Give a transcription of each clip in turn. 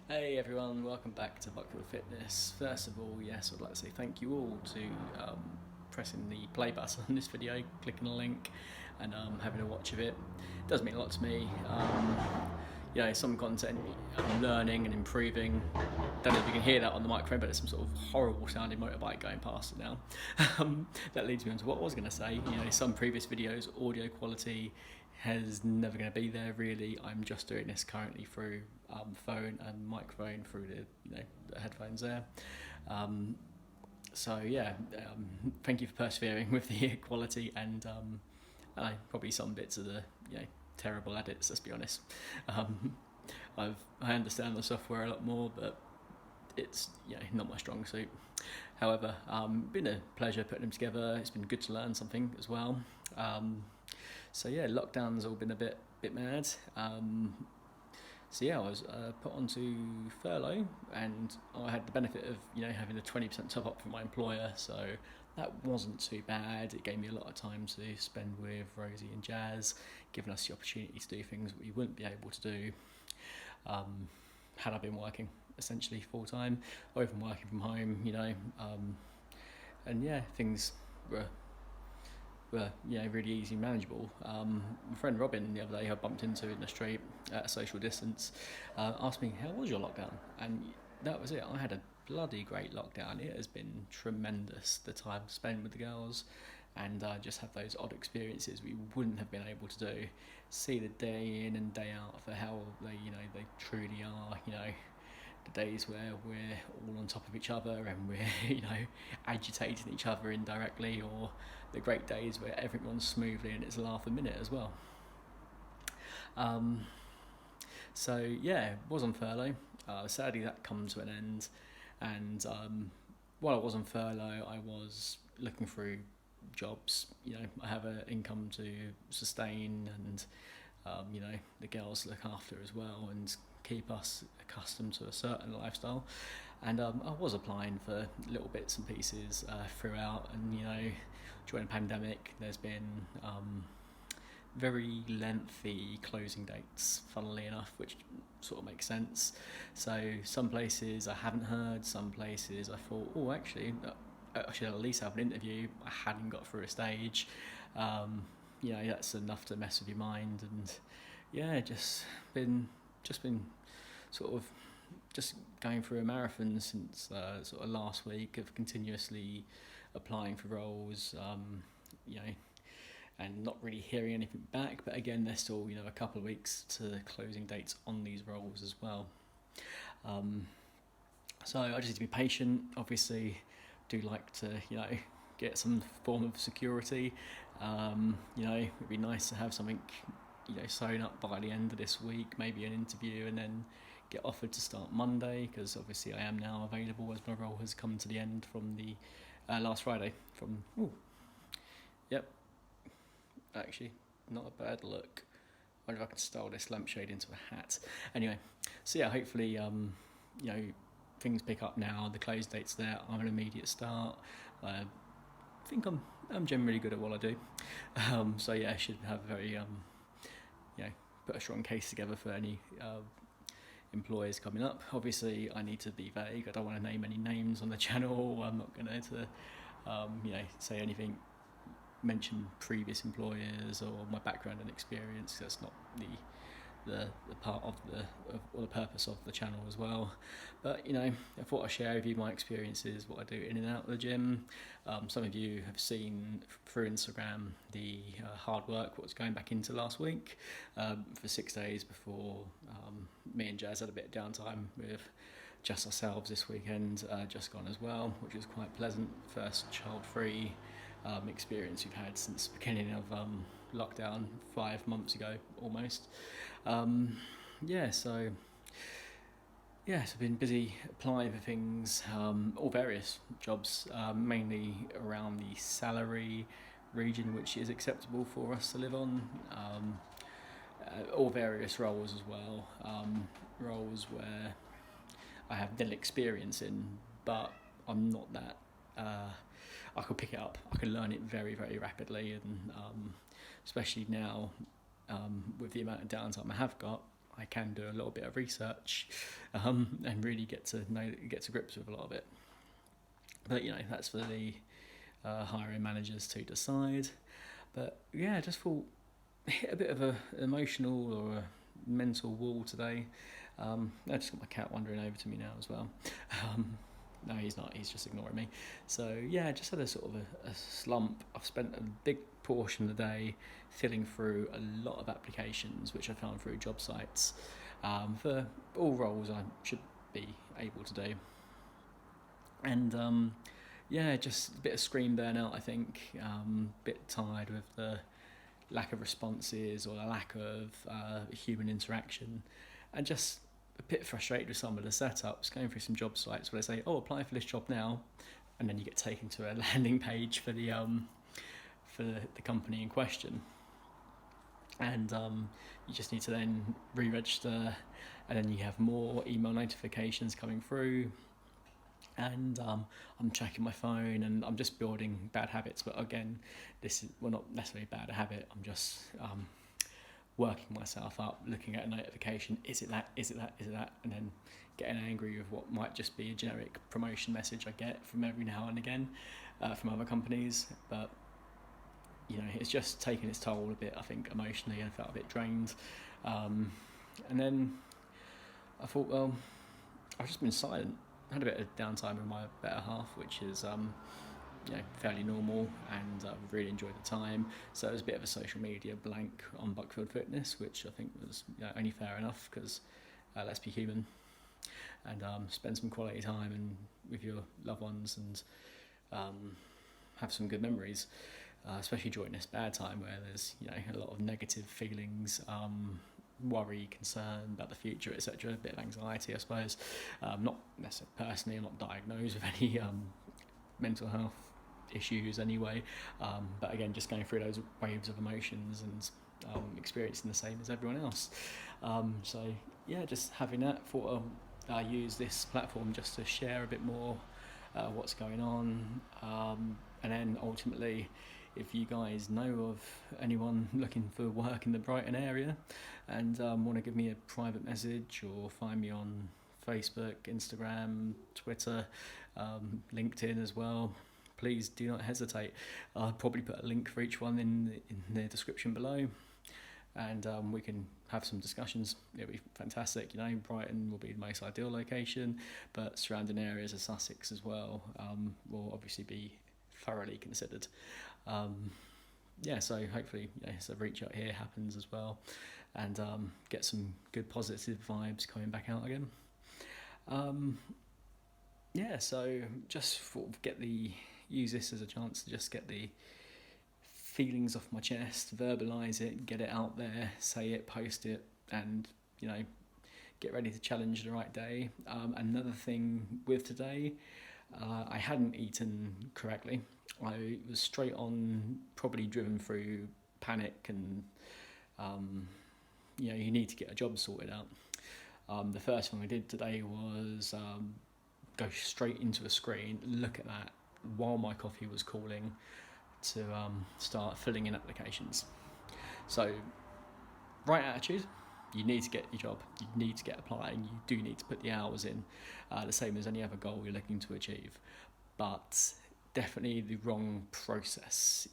Hey everyone, welcome back to Buckfield Fitness. First of all, yes, I'd like to say thank you all to pressing the play button on this video, clicking the link, and having a watch of it. It does mean a lot to me. Some content I'm learning and improving. Don't know if you can hear that on the microphone, but there's some sort of horrible sounding motorbike going past it now. That leads me on to what I was going to say. Some previous videos, audio quality is never going to be there really. I'm just doing this currently through phone and microphone through the headphones there. Thank you for persevering with the quality and probably some bits of the terrible edits. Let's be honest. I understand the software a lot more, but it's not my strong suit. However, been a pleasure putting them together. It's been good to learn something as well. Lockdown's all been a bit mad. I was put onto furlough, and I had the benefit of having a 20% top up from my employer, so that wasn't too bad. It gave me a lot of time to spend with Rosie and Jazz, giving us the opportunity to do things we wouldn't be able to do had I been working essentially full time, or even working from home. Things were really easy and manageable. My friend Robin the other day I bumped into in the street at a social distance, asked me, how was your lockdown? And that was it. I had a bloody great lockdown. It has been tremendous, the time spent with the girls, and just have those odd experiences we wouldn't have been able to do. See the day in and day out for how they truly are. The days where we're all on top of each other and we're agitating each other indirectly, or the great days where everyone's smoothly and it's a laugh a minute as well. Was on furlough. Sadly that come to an end, and while I was on furlough I was looking through jobs. I have an income to sustain, and the girls look after as well and keep us accustomed to a certain lifestyle. And I was applying for little bits and pieces throughout, and during the pandemic there's been very lengthy closing dates, funnily enough, which sort of makes sense. So some places I haven't heard, some places I thought, I should at least have an interview. I hadn't got through a stage. That's enough to mess with your mind, and just been sort of just going through a marathon since sort of last week of continuously applying for roles, and not really hearing anything back. But again, there's still a couple of weeks to the closing dates on these roles as well. So I just need to be patient. Obviously, do like to get some form of security. It'd be nice to have something sewn up by the end of this week, maybe an interview, and then get offered to start Monday, because obviously I am now available as my role has come to the end from the last Friday. Actually, not a bad look. I wonder if I can style this lampshade into a hat. Anyway, hopefully things pick up now. The close date's there. I'm an immediate start. I think I'm generally good at what I do. I should have very put a strong case together for any employers coming up. Obviously, I need to be vague. I don't want to name any names on the channel. I'm not going to say anything, mention previous employers or my background and experience. That's not the part of the purpose of the channel as well. But I thought I'd share with you my experiences, what I do in and out of the gym. Some of you have seen through Instagram the hard work what was going back into last week, for 6 days before me and Jazz had a bit of downtime with just ourselves this weekend, just gone as well, which was quite pleasant. First child-free experience we've had since the beginning of lockdown 5 months ago almost. I've been busy applying for things, all various jobs, mainly around the salary region which is acceptable for us to live on, all various roles as well, roles where I have little experience in, but I'm not that I could pick it up. I can learn it very, very rapidly, and especially now with the amount of downtime I have got, I can do a little bit of research, and really get to grips with a lot of it. But that's for the hiring managers to decide. But yeah, I just thought hit a bit of an emotional or a mental wall today. I just got my cat wandering over to me now as well. No, he's not. He's just ignoring me. So yeah, I just had a sort of a slump. I've spent a big portion of the day filling through a lot of applications, which I found through job sites, for all roles I should be able to do. And yeah, just a bit of screen burnout, I think. Bit tired with the lack of responses or the lack of human interaction, and just a bit frustrated with some of the setups, going through some job sites where they say, oh, apply for this job now, and then you get taken to a landing page for the company in question, and you just need to then re-register, and then you have more email notifications coming through, and I'm checking my phone, and I'm just building bad habits. But again, this is not necessarily a bad habit. I'm just working myself up, looking at a notification. Is it that? Is it that? Is it that? And then getting angry with what might just be a generic promotion message I get from every now and again from other companies. But it's just taken its toll a bit, I think, emotionally, and I felt a bit drained. And then I thought, well, I've just been silent. I had a bit of downtime with my better half, which is fairly normal, and really enjoyed the time. So it was a bit of a social media blank on Buckfield Fitness, which I think was only fair enough, because let's be human, and spend some quality time and with your loved ones, and have some good memories, especially during this bad time where there's a lot of negative feelings, worry, concern about the future, etc. A bit of anxiety, I suppose. Not necessarily personally, I'm not diagnosed with any mental health issues anyway, but again, just going through those waves of emotions and experiencing the same as everyone else. So yeah, just having that, thought I use this platform just to share a bit more what's going on, and then ultimately, if you guys know of anyone looking for work in the Brighton area and want to give me a private message or find me on Facebook, Instagram, Twitter, LinkedIn as well, please do not hesitate. I'll probably put a link for each one in the description below, and we can have some discussions. It'll be fantastic. Brighton will be the most ideal location, but surrounding areas of Sussex as well will obviously be thoroughly considered. So hopefully so reach out here happens as well, and get some good positive vibes coming back out again. So just use this as a chance to just get the feelings off my chest, verbalise it, get it out there, say it, post it, and get ready to challenge the right day. Another thing with today, I hadn't eaten correctly. I was straight on, probably driven through panic, and you need to get a job sorted out. The first thing I did today was go straight into a screen, look at that while my coffee was cooling, to start filling in applications. So, right attitude. You need to get your job. You need to get applying. You do need to put the hours in, the same as any other goal you're looking to achieve. But definitely the wrong process.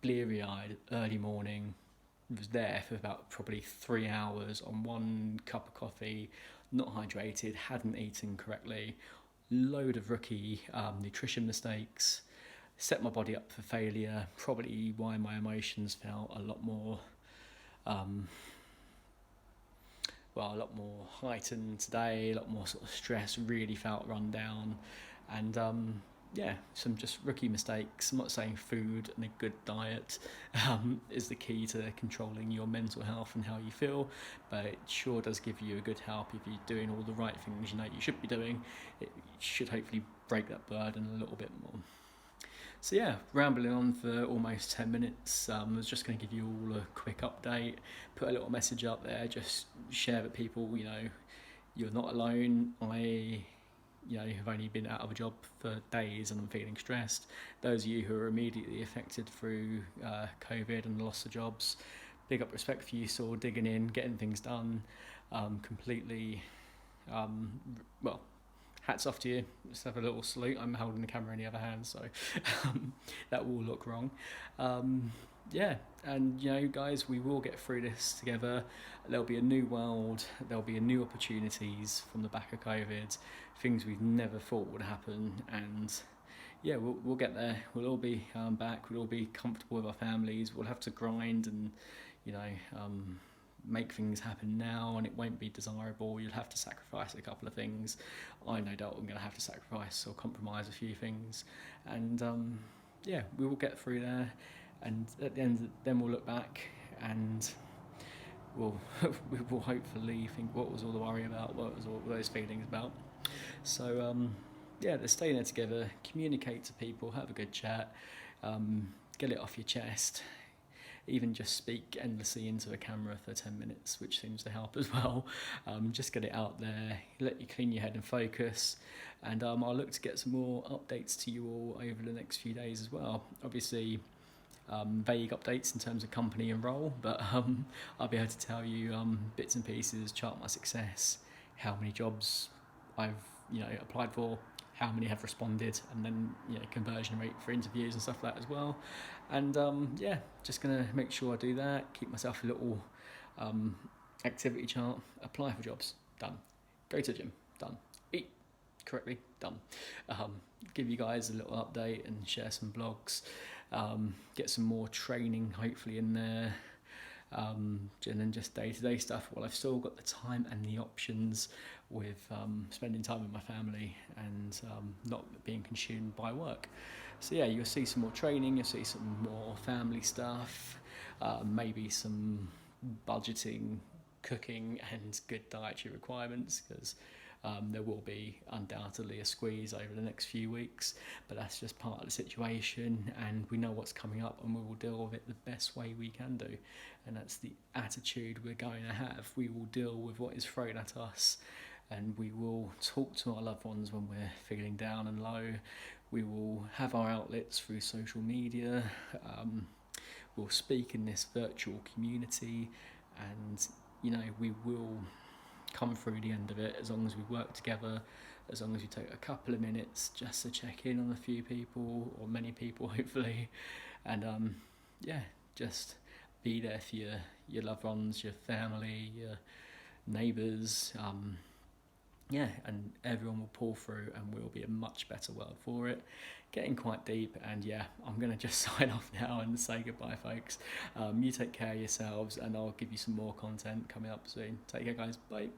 Bleary-eyed, early morning, was there for about probably 3 hours on one cup of coffee, not hydrated, hadn't eaten correctly, load of rookie nutrition mistakes, set my body up for failure, probably why my emotions felt a lot more heightened today, a lot more sort of stress, really felt run down, and some just rookie mistakes. I'm not saying food and a good diet is the key to controlling your mental health and how you feel, but it sure does give you a good help if you're doing all the right things you should be doing. It should hopefully break that burden a little bit more. So yeah, rambling on for almost 10 minutes. I was just going to give you all a quick update, put a little message up there, just share with people, you're not alone. I have only been out of a job for days and I'm feeling stressed. Those of you who are immediately affected through COVID and loss of jobs, big up respect for you, Saw, digging in, getting things done, completely. Well, hats off to you. Let's have a little salute. I'm holding the camera in the other hand, so that will look wrong. Yeah, and guys, we will get through this together. There'll be a new world. There'll be new opportunities from the back of COVID, things we've never thought would happen, and yeah, we'll get there. We'll all be back. We'll all be comfortable with our families. We'll have to grind and make things happen now, and it won't be desirable. You'll have to sacrifice a couple of things. I no doubt I'm going to have to sacrifice or compromise a few things, and yeah, we will get through there. And at the end, then we'll look back and we will hopefully think, what was all the worry about? What was all those feelings about? So yeah, let's stay there together, communicate to people, have a good chat, get it off your chest. Even just speak endlessly into a camera for 10 minutes, which seems to help as well. Just get it out there, let you clean your head and focus. And I'll look to get some more updates to you all over the next few days as well. Obviously, vague updates in terms of company and role, but I'll be able to tell you bits and pieces, chart my success, how many jobs I've applied for, how many have responded, and then conversion rate for interviews and stuff like that as well. And yeah, just gonna make sure I do that, keep myself a little activity chart, apply for jobs, done, go to the gym, done, eat correctly, done, give you guys a little update and share some blogs, get some more training hopefully in there, and then just day-to-day stuff while I've still got the time and the options with spending time with my family and not being consumed by work. So yeah, you'll see some more training, you'll see some more family stuff, maybe some budgeting, cooking and good dietary requirements, because there will be undoubtedly a squeeze over the next few weeks, but that's just part of the situation, and we know what's coming up and we will deal with it the best way we can do, and that's the attitude we're going to have. We will deal with what is thrown at us, and we will talk to our loved ones when we're feeling down and low. We will have our outlets through social media, we'll speak in this virtual community, and we will come through the end of it as long as we work together, as long as we take a couple of minutes just to check in on a few people, or many people hopefully, and yeah, just be there for your loved ones, your family, your neighbours, yeah, and everyone will pull through and we'll be a much better world for it. Getting quite deep, and yeah, I'm going to just sign off now and say goodbye, folks. You take care of yourselves, and I'll give you some more content coming up soon. Take care, guys. Bye.